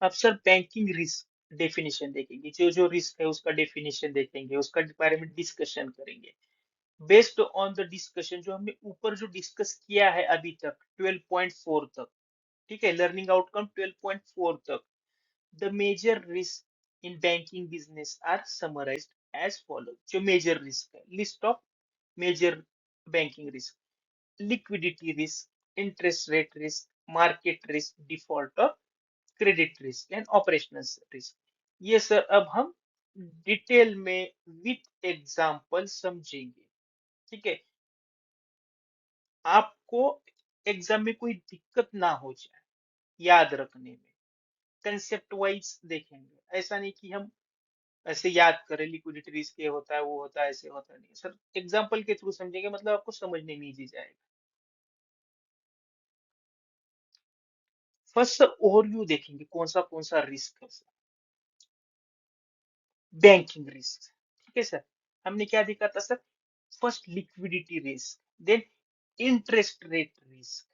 अब sir banking risk definition देखेंगे, जो जो रिस्क है उसका डेफिनेशन देखेंगे, उसका बारे में डिस्कशन करेंगे। बेस्ड ऑन द डिस्कशन जो हमने ऊपर जो डिस्कस किया है अभी तक 12.4 तक, ठीक है, लर्निंग आउटकम 12.4 तक, the major risk in banking business are summarised as follow. जो मेजर रिस्क है, list of major banking risk: liquidity risk, interest rate risk, market risk, default और credit risk and operational risk. ये sir अब हम detail में with example समझेंगे, ठीक है। आपको एग्जाम में कोई दिक्कत ना हो जाए याद रखने में, कंसेप्ट वाइज देखेंगे। ऐसा नहीं कि हम ऐसे याद करें लिक्विडिटी रिस्क ये होता है वो होता है, ऐसे होता नहीं सर, एग्जांपल के थ्रू समझेंगे, मतलब आपको समझने में इजी जाएगा। फर्स्ट ओवरव्यू देखेंगे कौन सा रिस्क है सर। बैंकिंग रिस्क, ठीक है सर। हमने क्या देखा था sir? First liquidity risk, then interest rate risk,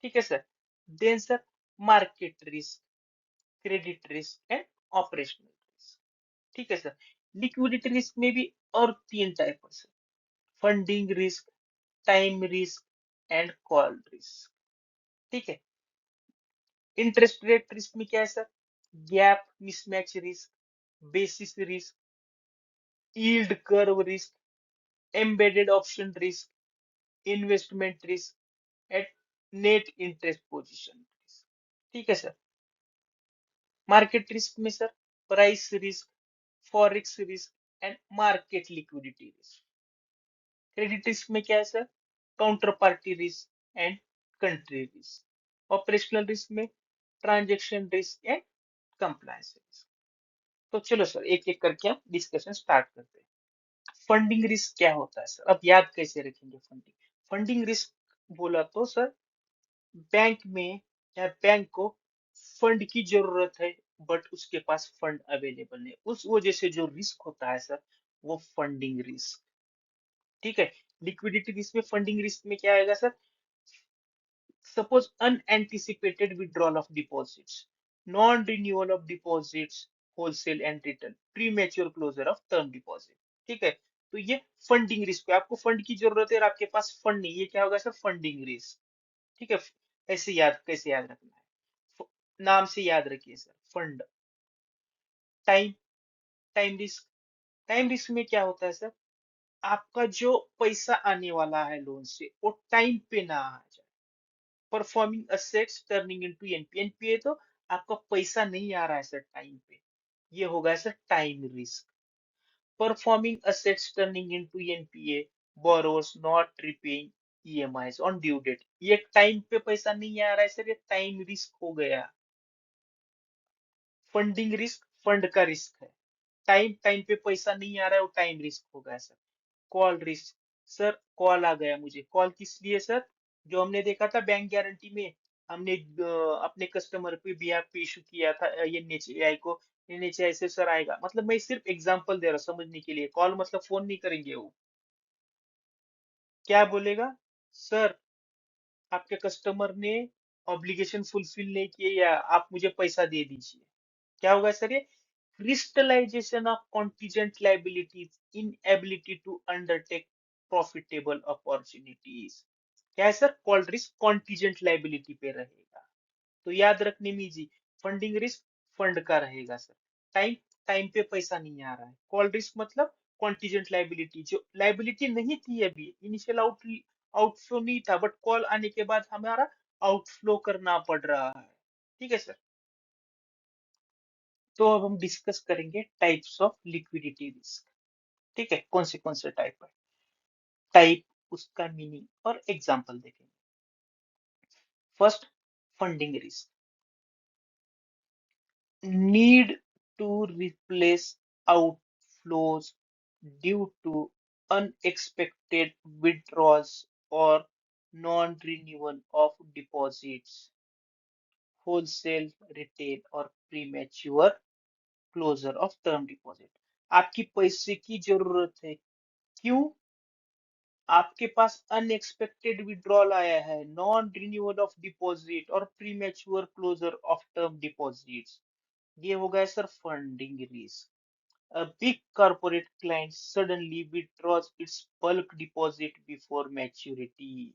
ठीक है sir, then sir market risk, credit risk and operational risk, ठीक है सर। लिक्विडिटी रिस्क में भी और तीन टाइप है sir: funding risk, time risk and call risk, ठीक है। इंटरेस्ट रेट रिस्क में क्या है sir? Gap mismatch risk, basis risk, yield curve risk, embedded option risk, investment risk at net interest position risk, ठीक है sir. Market risk में sir price risk, forex risk and market liquidity risk. Credit risk में क्या है sir? Counter party risk and country risk. Operational risk में transaction risk and compliance risk. तो चलो sir एक एक करके हम डिस्कशन स्टार्ट करते हैं। फंडिंग रिस्क क्या होता है सर? अब याद कैसे रखेंगे फंडिंग? फंडिंग रिस्क बोला तो सर बैंक में या बैंक को फंड की जरूरत है, बट उसके पास फंड अवेलेबल नहीं, उस वजह से जो रिस्क होता है सर वो फंडिंग रिस्क, ठीक है। लिक्विडिटी रिस्क में, फंडिंग रिस्क में क्या आएगा sir? Suppose unanticipated withdrawal of deposits, non renewal of deposits, wholesale and retail, premature closure of term deposit, ठीक है। तो ये फंडिंग रिस्क है, आपको फंड की जरूरत है और आपके पास फंड नहीं, ये क्या होगा सर? फंडिंग रिस्क, ठीक है। ऐसे याद, कैसे याद रखना है? नाम से याद रखिए sir, fund. Time, time risk, time risk में क्या होता है सर? आपका जो पैसा आने वाला है लोन से वो टाइम पे ना आ जाए। Performing assets turning into NPA, NPA तो आपका पैसा नहीं आ रहा है सर टाइम पे, ये होगा sir time risk. Performing assets turning into NPA, borrowers not repaying EMIs on due date, ये टाइम पे पैसा नहीं आ रहा है सर, ये टाइम रिस्क हो गया। फंडिंग रिस्क फंड का रिस्क है, टाइम टाइम पे पैसा नहीं आ रहा है वो टाइम रिस्क होगा sir. Call risk, sir call आ गया मुझे, कॉल किस लिए सर? जो हमने देखा था बैंक गारंटी में, हमने अपने कस्टमर पे बिहाफ पे इशू किया था एनएचएआई को, एनएचएआई से सर आएगा, मतलब मैं सिर्फ एग्जांपल दे रहा हूँ समझने के लिए। कॉल मतलब फोन नहीं करेंगे वो, क्या बोलेगा? सर आपके कस्टमर ने ऑब्लिगेशन फुलफिल नहीं किए या आप मुझे पैसा दे दीजिए। क्या होगा सर ये? Crystallization of contingent liabilities, inability to undertake profitable opportunities. क्या है sir? Call risk contingent liability पे रहेगा, तो याद रखने में जी। फंडिंग रिस्क फंड का रहेगा सर, टाइम टाइम पे पैसा नहीं आ रहा है। कॉल रिस्क मतलब कॉन्टीजेंट लाइबिलिटी, जो लाइबिलिटी नहीं थी अभी, इनिशियल आउटफ्लो नहीं था, बट कॉल आने के बाद हमारा आउटफ्लो करना पड़ रहा है, ठीक है सर। तो अब हम डिस्कस करेंगे टाइप्स ऑफ लिक्विडिटी रिस्क, ठीक है, कौन से टाइप है, टाइप, उसका मीनिंग और एग्जांपल देखेंगे। First, funding risk: need to replace outflows due to unexpected withdrawals or non-renewal of deposits, wholesale, retail और premature closure of term deposit। आपकी पैसे की जरूरत है, क्यों? आपके पास अनएक्सपेक्टेड विड्रॉल आया है, नॉन रिन्यूअल ऑफ डिपॉजिट और premature closure of term deposits. ये हो गया sir funding risk. A big corporate client suddenly withdraws its bulk deposit before maturity।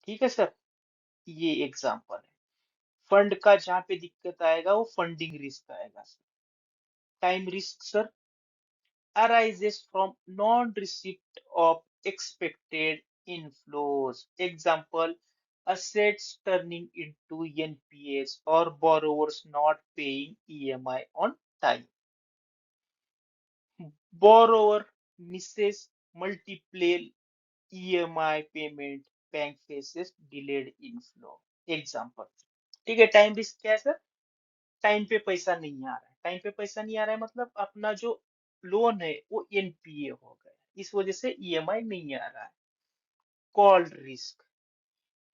ठीक है सर, ये एग्जांपल है। फंड का जहां पे दिक्कत आएगा वो फंडिंग रिस्क आएगा sir. Time risk sir arises from non-receipt of expected inflows. Example, assets turning into NPAs or borrowers not paying EMI on time. Borrower misses multiple EMI payment, bank faces delayed inflow। Example, ठीक है। Time risk क्या है sir? Time पे पैसा नहीं आ रहा है। टाइम पे पैसा नहीं आ रहा है मतलब अपना जो लोन है वो एनपीए हो गया, इस वजह से ईएमआई नहीं आ रहा है। Call risk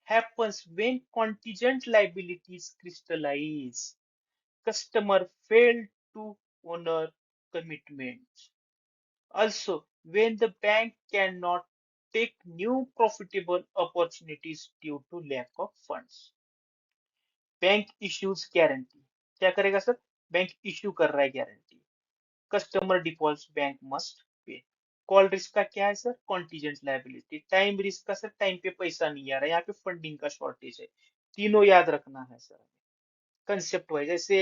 happens when contingent liabilities crystallize. Customer failed to honor commitments. Also, when the bank cannot take new profitable opportunities due to lack of funds. Bank issues guarantee, क्या करेगा सर? बैंक इश्यू कर रहा है guarantee. Customer default, bank must pay. Call risk का क्या है sir? Contingent liability. Time risk का sir time पे पैसा नहीं आ रहा है, यहाँ पे फंडिंग का शॉर्टेज है। तीनों याद रखना है सर, कंसेप्ट वाइज, जैसे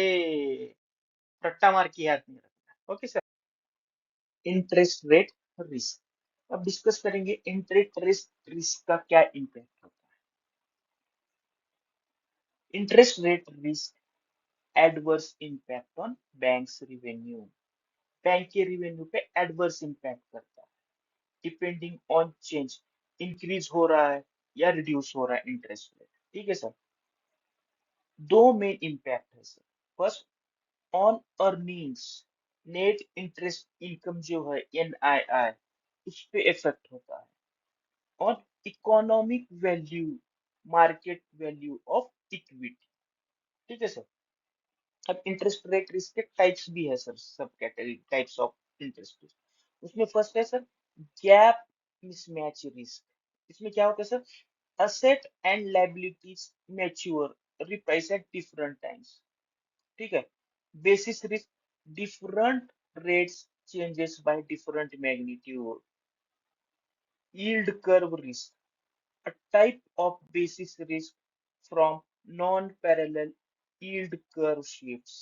रट्टा मार के याद नहीं रखना। Okay sir. Interest rate risk, अब डिस्कस करेंगे इंटरेस्ट रिस्क रिस्क का क्या इम्पैक्ट होता है। Interest rate risk adverse impact on banks revenue, bank के रिवेन्यू पे एडवर्स इम्पैक्ट करता है डिपेंडिंग ऑन चेंज, इंक्रीज हो रहा है या रिड्यूस हो रहा है इंटरेस्ट रेट। ठीक है सर। दो मेन इम्पैक्ट है sir. First, on earnings, net interest income जो है एनआईआई, उस पे इफेक्ट होता है। और economic value, market value of equity. ठीक है सर। अब इंटरेस्ट रेट रिस्क के टाइप्स भी है सर, सब category types of interest risk. उसमें फर्स्ट है सर गैप मिसमैच रिस्क। इसमें क्या होता है sir? asset and liabilities mature, reprice at different times। ठीक है। basis risk, different rates changes by different magnitude। yield curve risk, a type of basis risk from non-parallel yield curve shifts।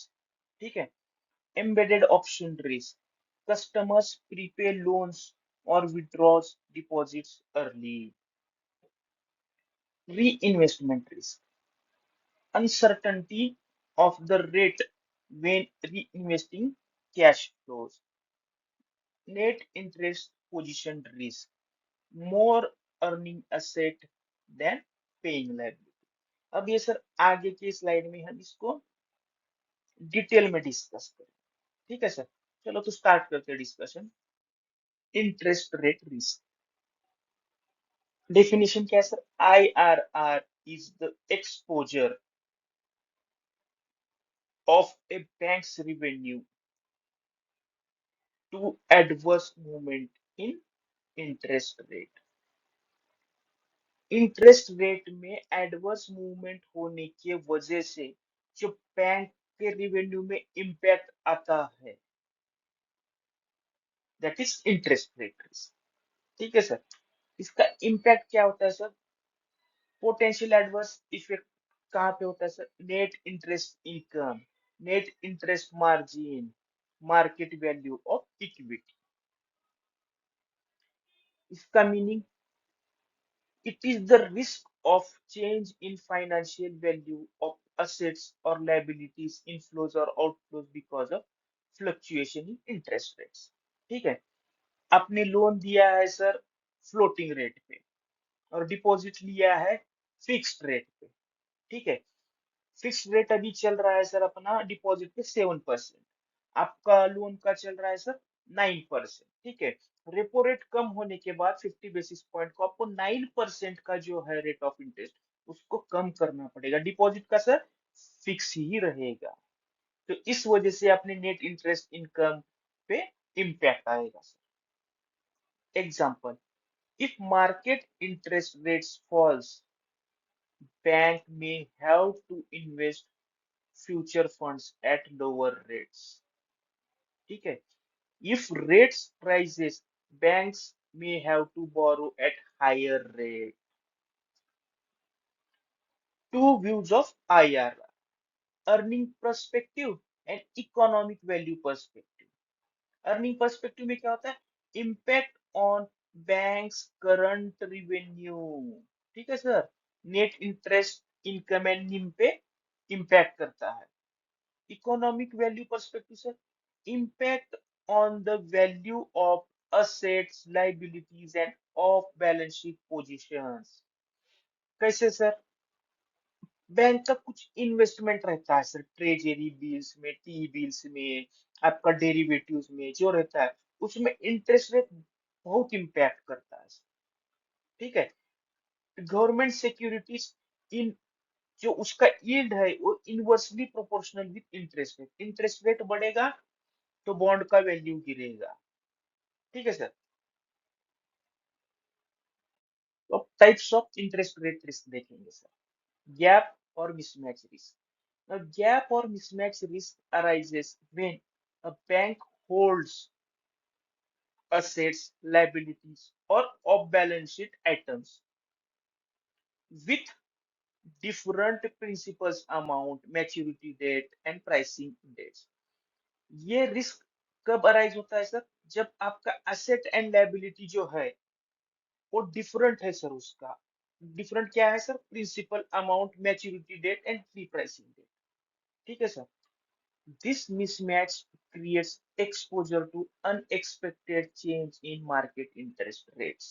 ठीक है। embedded option risk, customers prepay loans or withdraws deposits early। reinvestment risk, uncertainty of the rate when reinvesting cash flows। Net interest position risk, more earning asset than paying liability। अब ये sir आगे की slide में हम इसको detail में discuss करें। ठीक है सर। चलो तो स्टार्ट करते हैं discussion. Interest rate risk, definition क्या है sir? IRR is the exposure of a bank's revenue to adverse movement in interest rate. Interest rate में एडवर्स मूवमेंट होने की वजह से जो बैंक के रिवेन्यू में इंपैक्ट आता है, that is interest rate risk. ठीक है सर। इसका इंपैक्ट क्या होता है सर? पोटेंशियल एडवर्स इफेक्ट कहाँ पे होता है sir? Net interest income, net interest margin, market value of equity. इसका meaning, it is the risk of change in financial value of assets or liabilities, inflows or outflows because of fluctuation in interest rates। ठीक है। आपने loan दिया है sir floating rate पे और deposit लिया है फिक्स्ड रेट पे। ठीक है। फिक्स्ड रेट अभी चल रहा है सर अपना डिपॉजिट पे 7%, आपका लोन का चल रहा है सर 9%। ठीक है। रेपो रेट कम होने के बाद 50 बेसिस पॉइंट को आपको 9% का जो है रेट ऑफ इंटरेस्ट उसको कम करना पड़ेगा। डिपॉजिट का सर फिक्स ही रहेगा। तो इस वजह से अपने नेट इंटरेस्ट इनकम पे इम्पैक्ट आएगा sir. Example, if market interest rates falls, bank may have to invest future funds at lower rates. ठीक है. If rates rises, banks may have to borrow at higher rate. Two views of IRR: earning perspective and economic value perspective. Earning perspective में क्या होता है? Impact on banks current revenue. ठीक है sir. Net interest income and निम पे impact करता है. Economic value perspective sir, impact on the value of assets, liabilities and off balance sheet positions. कैसे सर? बैंक का कुछ इन्वेस्टमेंट रहता है सर, ट्रेजरी बिल्स में, टी बिल्स में, आपका डेरिवेटिव्स में जो रहता है, उसमें इंटरेस्ट रेट बहुत इम्पैक्ट करता है. ठीक है. गवर्नमेंट सिक्योरिटीज इन जो उसका यील्ड है वो inversely proportional with interest rate. Interest rate बढ़ेगा तो बॉन्ड का वैल्यू गिरेगा. ठीक है सर. तो अब types of interest rate risk देखेंगे सर. गैप और mismatch risk. Now, gap or mismatch risk arises when a bank holds assets, liabilities, or off-balance sheet items with different principals amount, maturity date, and pricing dates. ये risk कब arise होता है sir? जब आपका asset and liability जो है वो different है सर. उसका डिफरेंट क्या है sir? Principal amount, maturity date and pre pricing date. ठीक है sir. This mismatch creates exposure to unexpected change in market interest rates.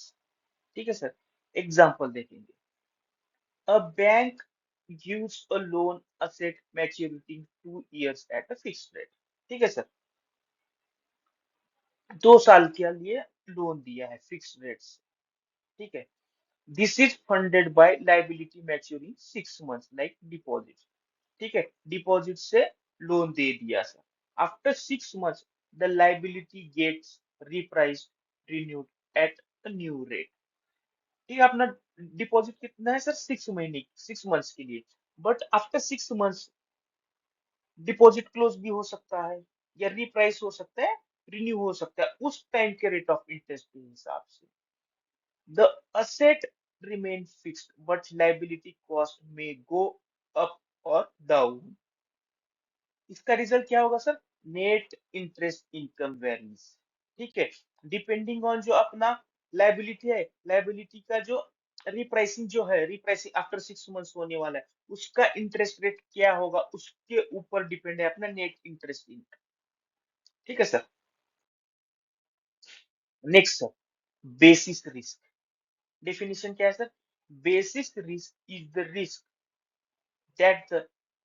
ठीक है सर. एग्जाम्पल देखेंगे. A bank gives a loan asset maturity 2 years at a fixed rate. ठीक है sir. 2 साल के लिए लोन दिया है फिक्स रेट से. ठीक है. This is funded by liability maturing 6 months like deposit. ठीक है. डिपॉजिट से लोन दे दिया sir. After 6 months the liability gets repriced, renewed at a new rate. ठीक है. अपना डिपॉजिट कितना है सर? 6 महीने, 6 मंथ्स के लिए. But after 6 months deposit close भी हो सकता है, या रिप्राइस हो सकता है, रिन्यू हो सकता है उस टाइम के रेट ऑफ इंटरेस्ट के हिसाब से. The asset remain fixed but liability cost may go up or down. इसका रिजल्ट क्या होगा sir? Net interest income varies. ठीक है. डिपेंडिंग ऑन जो अपना लाइबिलिटी है, लाइबिलिटी का जो रिप्राइसिंग जो है, रिप्राइसिंग आफ्टर 6 मंथ्स होने वाला है, उसका इंटरेस्ट रेट क्या होगा उसके ऊपर डिपेंड है अपना नेट इंटरेस्ट इनकम. ठीक है sir. Next sir, basis risk. Definition क्या है sir? Basis risk is the risk that the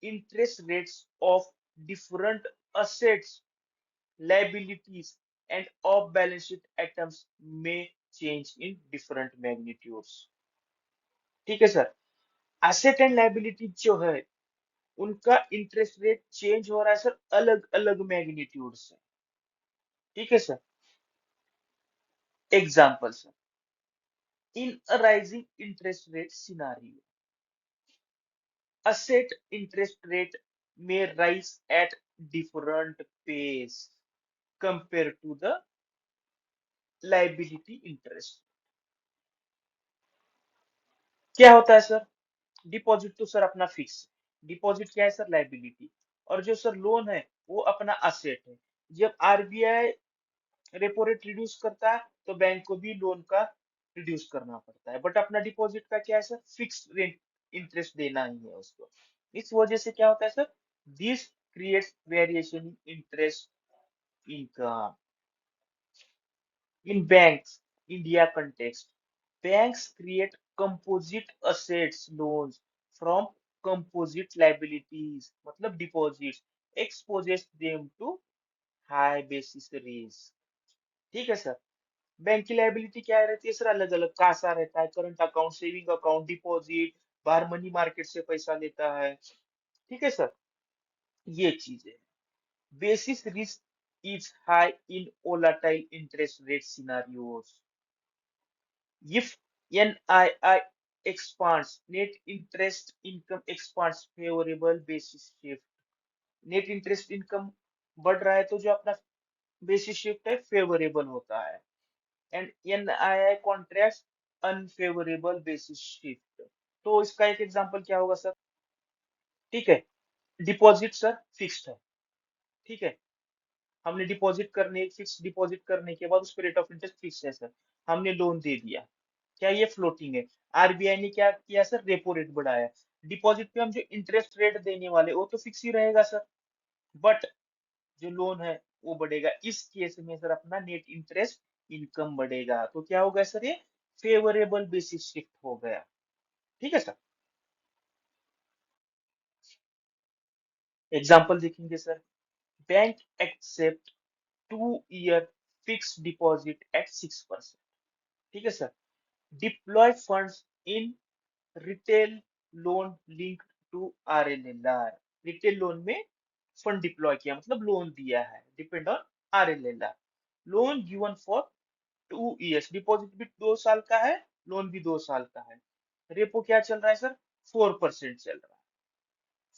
interest rates of different assets, liabilities, and off-balance sheet items may change in different magnitudes. ठीक है sir. Asset and liability जो है उनका interest rate change हो रहा है सर अलग अलग मैग्नीट्यूड से. ठीक है sir. Example sir, in a rising interest rate scenario, asset interest rate may rise at different pace compared to the liability interest. क्या होता है सर? डिपॉजिट तो सर अपना फिक्स. डिपॉजिट क्या है सर? लाइबिलिटी. और जो सर लोन है वो अपना असेट है. जब आरबीआई रेपो रेट रिड्यूस करता है तो बैंक को भी लोन का रिड्यूस करना पड़ता है. बट अपना डिपॉजिट का क्या है सर? फिक्स रेट इंटरेस्ट देना ही है उसको. इस वजह से क्या होता है sir? This creates variation in interest income. In banks, India context, banks create composite assets loans from composite liabilities, मतलब deposits, exposes them to high basis risk. ठीक है सर. बैंक की लाइबिलिटी क्या रहती है सर? अलग अलग. कासा रहता है, current account, saving account, deposit, बाहर मनी मार्केट से पैसा लेता है. ठीक है सर. ये चीजें. Basis risk is high in volatile interest rate scenarios. If NII expands, net interest income expands favorable basis shift. Net interest income बढ़ रहा है तो जो अपना बेसिस शिफ्ट है फेवरेबल होता है, and NII contract unfavourable basis shift. तो इसका एक एग्जांपल क्या होगा सर? ठीक है, डिपॉजिट सर फिक्स्ड है, ठीक है, हमने डिपॉजिट करने फिक्स डिपॉजिट करने के बाद उस पर रेट ऑफ इंटरेस्ट फिक्स है सर, हमने लोन दे दिया, क्या ये फ्लोटिंग है? आरबीआई ने क्या किया सर? रेपो रेट बढ़ाया। डिपॉजिट पे हम जो इंटरेस्ट रेट देने वाले वो तो फिक्स ही रहेगा सर, बट जो लोन है वो बढ़ेगा। इस केस में सर अपना नेट इंटरेस्ट इनकम बढ़ेगा, तो क्या होगा सर? ये फेवरेबल बेसिस शिफ्ट हो गया। ठीक है सर, एग्जांपल देखेंगे sir. Bank accept 2 year fix deposit at 6%। ठीक है sir, deploy funds in retail loan link to RLLR. Retail loan में फंड डिप्लॉय किया मतलब लोन दिया है, depend on RLLR. Loan given for 2 years, deposit भी 2 साल का है, लोन भी 2 साल का है। रेपो क्या चल रहा है सर? 4% चल रहा है,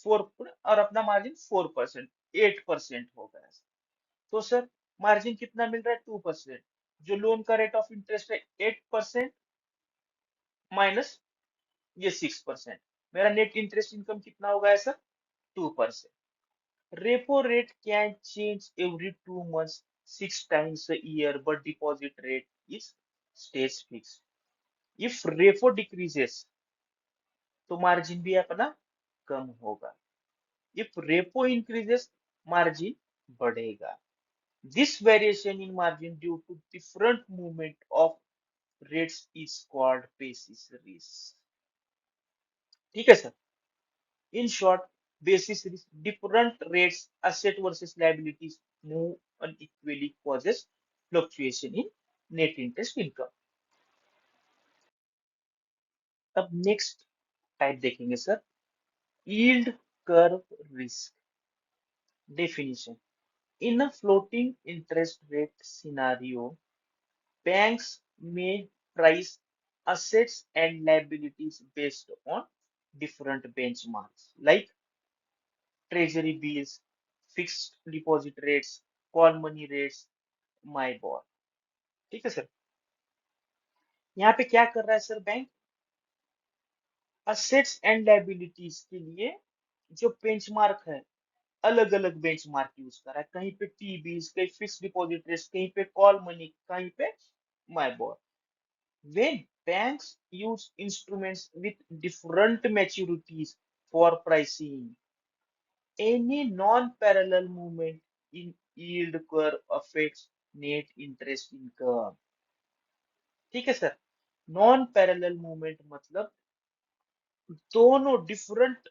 4, और अपना मार्जिन 4%, 8% हो गया। तो सर मार्जिन कितना मिल रहा है? 2%। जो लोन का रेट ऑफ इंटरेस्ट है 8% माइनस ये 6%, मेरा नेट इंटरेस्ट इनकम कितना हो गया sir? 2%। Repo rate can change every 2 months 6 times a year, but deposit rate is stays fixed. If repo decreases तो मार्जिन भी अपना कम होगा, इफ रेपो इंक्रीजेस मार्जिन बढ़ेगा। This variation in margin due to different movement of rates is called basis risk. ठीक है sir, in short basis risk, different rates asset versus liabilities move unequally causes fluctuation in net interest income। अब next type देखेंगे sir, yield curve risk definition। In a floating interest rate scenario, banks may price assets and liabilities based on different benchmarks like treasury bills, fixed deposit rates, call money rates, MIBOR। ठीक है sir, यहाँ पे क्या कर रहा है sir bank? Assets and liabilities के लिए जो बेंचमार्क है, अलग अलग बेंचमार्क यूज कर रहा है, कहीं पे टी बीज, कहीं फिक्स डिपॉजिट रेट्स, कहीं पे कॉल मनी, कहीं पे माइबोर। When banks use instruments with different maturities for pricing, any non-parallel movement in yield curve affects net interest income। ठीक है सर, नॉन पैरेलल मूवमेंट मतलब दोनों डिफरेंट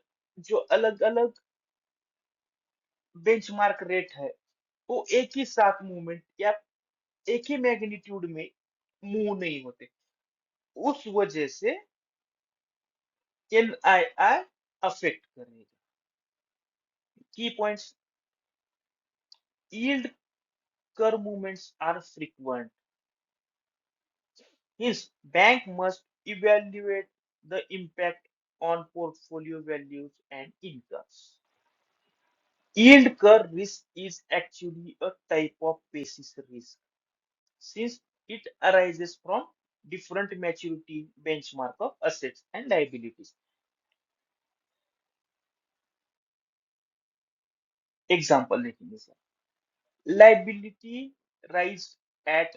जो अलग अलग बेंचमार्क रेट है वो एक ही साथ मूवमेंट या एक ही मैग्नीट्यूड में मूव नहीं होते, उस वजह से एनआईआई अफेक्ट करेगा। की points, yield curve movements are frequent, hence bank must evaluate the impact on portfolio values and incomes। Yield curve risk is actually a type of basis risk since it arises from different maturity benchmark of assets and liabilities। Example देखेंगे sir, liability rise at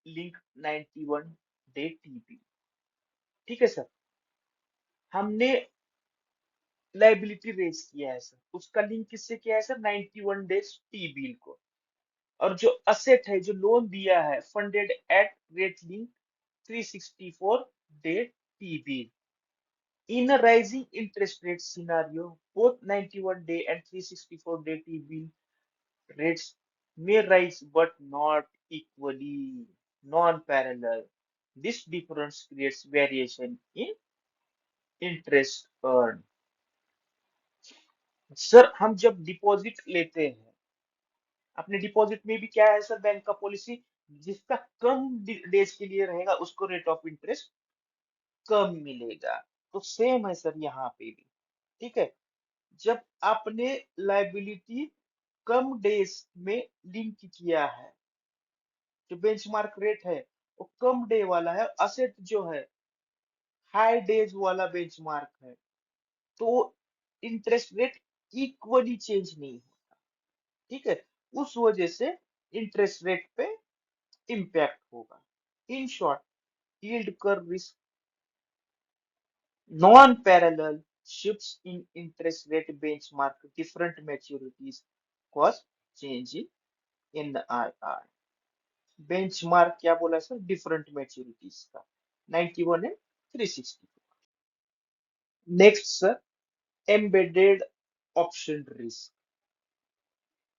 link 91 day TB. ठीक है sir, हमने liability raise किया है sir, उसका link किससे किया है सर? 91 डेज टी बिल को। और जो असेट है, जो लोन दिया है, funded at rate link 364 day T bill. In a rising interest rate scenario, both 91-day and 364-day T-bill rates may rise but not equally, non-parallel. This difference creates variation in interest earned। Sir हम जब deposit लेते हैं, अपने deposit में भी क्या है sir bank का पॉलिसी, जिसका कम डेज के लिए रहेगा उसको रेट ऑफ इंटरेस्ट कम मिलेगा। तो सेम है सर यहाँ पे भी। ठीक है, जब आपने लाइबिलिटी कम डेज में लिंक किया है, जो बेंचमार्क रेट है वो कम डे वाला है, असेट जो है हाई डेज वाला बेंचमार्क है, तो इंटरेस्ट रेट इक्वली चेंज नहीं होता। ठीक है, उस वजह से इंटरेस्ट रेट पे इम्पैक्ट होगा। In short, yield curve risk non parallel shifts in interest rate benchmark different maturities cause change in NII। Benchmark क्या बोला सर? डिफरेंट मैच्योरिटीज का 91 and 360। Next sir, embedded option risk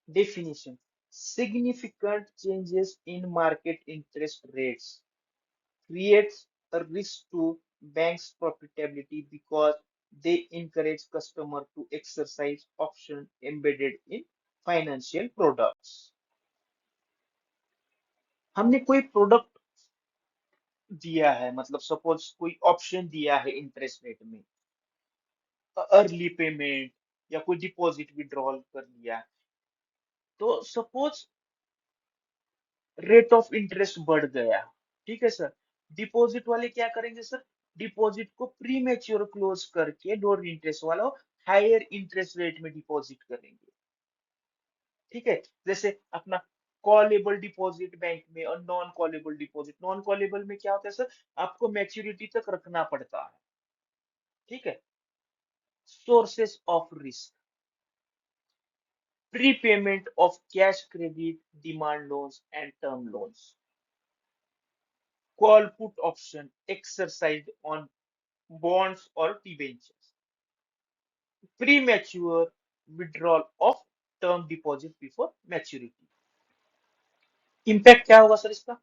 definition: significant changes in market interest rates creates a risk to banks profitability because they encourage customer to exercise option embedded in financial products। हमने कोई product दिया है, मतलब suppose कोई option दिया है interest rate में, early payment या कोई डिपॉजिट विड्रॉल कर लिया, तो सपोज रेट ऑफ इंटरेस्ट बढ़ गया, ठीक है सर, डिपॉजिट वाले क्या करेंगे सर? डिपॉजिट को प्री मैच्योर क्लोज करके लोअर इंटरेस्ट वाला हायर इंटरेस्ट रेट में डिपॉजिट करेंगे। ठीक है, जैसे अपना कॉलेबल डिपॉजिट बैंक में और non callable deposit, non callable में क्या होता है सर? आपको मैच्योरिटी तक रखना पड़ता है। ठीक है, sources of risk: prepayment of cash credit, demand loans and term loans, call put option exercised on bonds or debentures, premature withdrawal of term deposit before maturity। Impact क्या होगा सर इसका?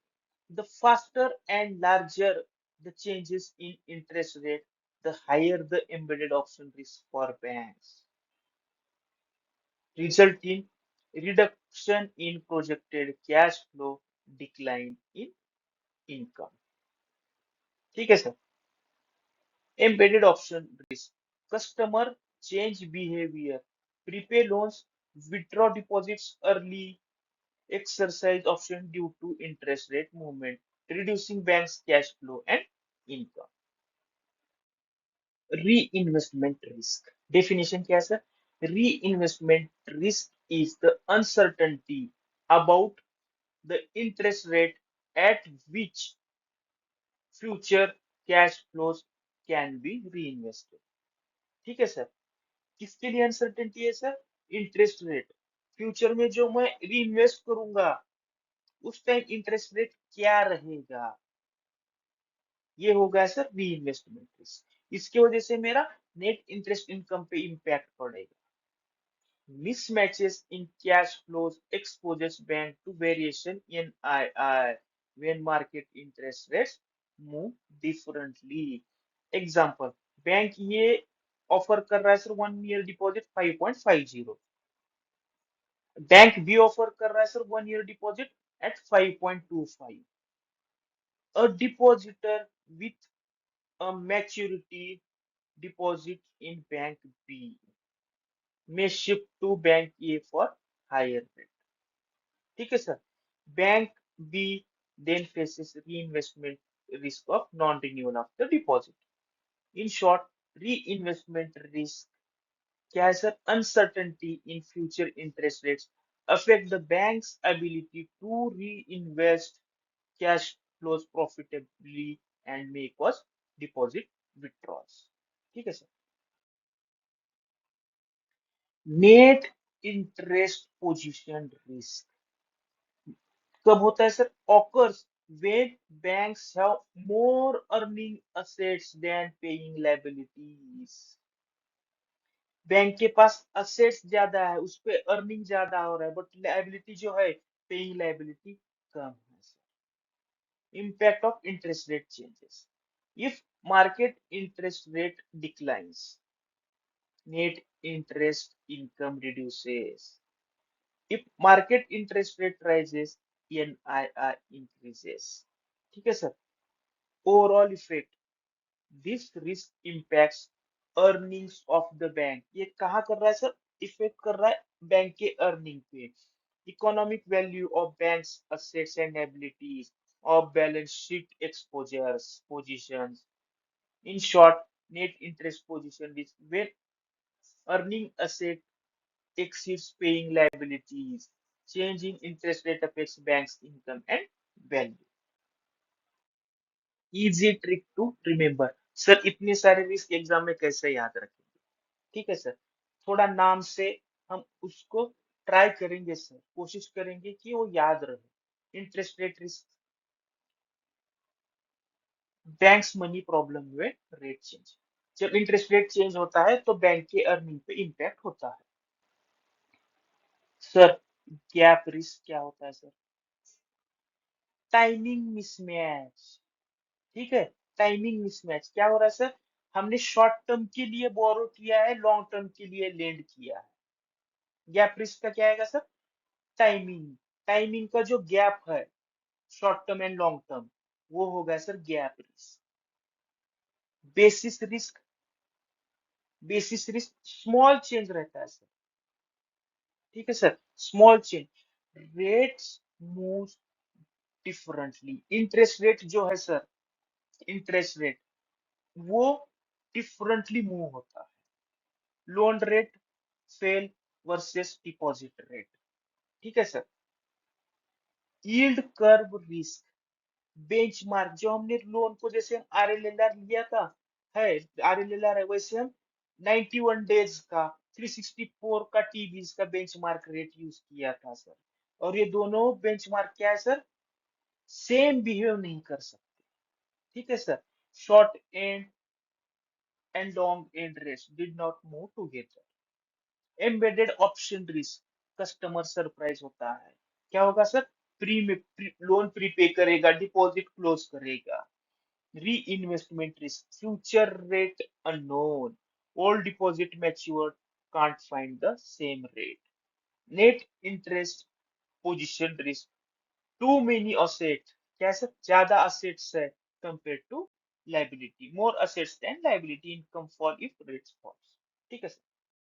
The faster and larger the changes in interest rate, the higher the embedded option risk for banks, result in reduction in projected cash flow, decline in income। ठीक है sir, embedded option risk: customer change behavior, prepay loans, withdraw deposits early, exercise option due to interest rate movement, reducing bank's cash flow and income। Reinvestment risk definition क्या है sir? Reinvestment risk is the uncertainty about the interest rate at which future cash flows can be reinvested। ठीक है sir, किसके लिए uncertainty है sir? Interest rate, future में जो मैं रीइन्वेस्ट करूंगा उस टाइम इंटरेस्ट रेट क्या रहेगा, ये होगा सर रीइन्वेस्टमेंट रिस्क। इसकी वजह से मेरा नेट इंटरेस्ट इनकम पे इम्पैक्ट पड़ेगा। Mismatches in cash flows exposes bank to variation in II when market interest rates move differently। Example, bank ये ऑफर कर रहा है सर 1 ईयर डिपॉजिट 5.50, बैंक भी ऑफर कर रहा है sir 1 year deposit eight 5.25। A depositor with a maturity deposit in bank B may shift to bank A for higher rate। ठीक है sir, bank B then faces reinvestment risk of non-renewal of the deposit। In short, reinvestment risk क्या है sir? Uncertainty in future interest rates affect the bank's ability to reinvest cash flows profitably and may cause deposit withdrawals। ठीक है sir, net interest position risk कब होता है sir? occurs when banks have more earning assets than paying liabilities। Bank के पास assets ज्यादा है, उस पे अर्निंग ज्यादा हो रहा है, बट लाइबिलिटी जो है, पेइंग लाइबिलिटी कम है sir. Impact of interest rate changes: if market interest rate declines, net interest income reduces. If market interest rate rises, NII increases। ठीक है sir, overall effect: this risk impacts earnings of the bank, ये कहाँ कर रहा है sir? Effect कर रहा है बैंक के अर्निंग पे। Economic value of banks assets and abilities, of balance sheet exposures positions, in short net interest position which when earning asset exceeds paying liabilities, change in interest rate affects bank's income and value. Easy trick to remember. Sir इतने सारे risk exam में कैसे याद रखेंगे? ठीक है sir, थोड़ा नाम से हम उसको ट्राई करेंगे सर, कोशिश करेंगे कि वो याद रहे। Interest rate risk, banks money problem हुए, रेट चेंज। जब इंटरेस्ट रेट चेंज होता है तो बैंक के अर्निंग पे इम्पैक्ट होता है। सर गैप रिस्क क्या होता है सर? Timing mismatch. ठीक है, टाइमिंग मिसमैच क्या हो रहा है सर? हमने शॉर्ट टर्म के लिए बोरो किया है, लॉन्ग टर्म के लिए लेंड किया है। गैप रिस्क का क्या आएगा सर? टाइमिंग, टाइमिंग का जो गैप है short term and long term, वो होगा sir gap risk. Basis risk, basis risk small change रहता है सर। ठीक है sir, small change. Rates move differently, interest rate जो है सर, इंटरेस्ट रेट वो डिफरेंटली मूव होता है। Loan rate fail versus deposit rate. ठीक है sir. Yield curve risk, benchmark जो हमने लोन को, जैसे हम आरएलएलआर लिया था, है आरएलएलआर है, वैसे हम 91 डेज का 364 का टीबीज का बेंचमार्क रेट यूज किया था सर। और ये दोनों बेंचमार्क क्या है सर? सेम बिहेव नहीं कर सकते। ठीक है sir. Short end and long end rate did not move together. Embedded option risk, customer surprise होता है। क्या होगा सर? लोन प्रीपे करेगा, डिपॉजिट क्लोज करेगा। Reinvestment risk, future rate unknown, old deposit matured, can't find the same rate. Net interest position risk, too many asset, कैसे ज्यादा assets है compare to liability, more assets than liability, income fall if rates fall. ठीक है sir.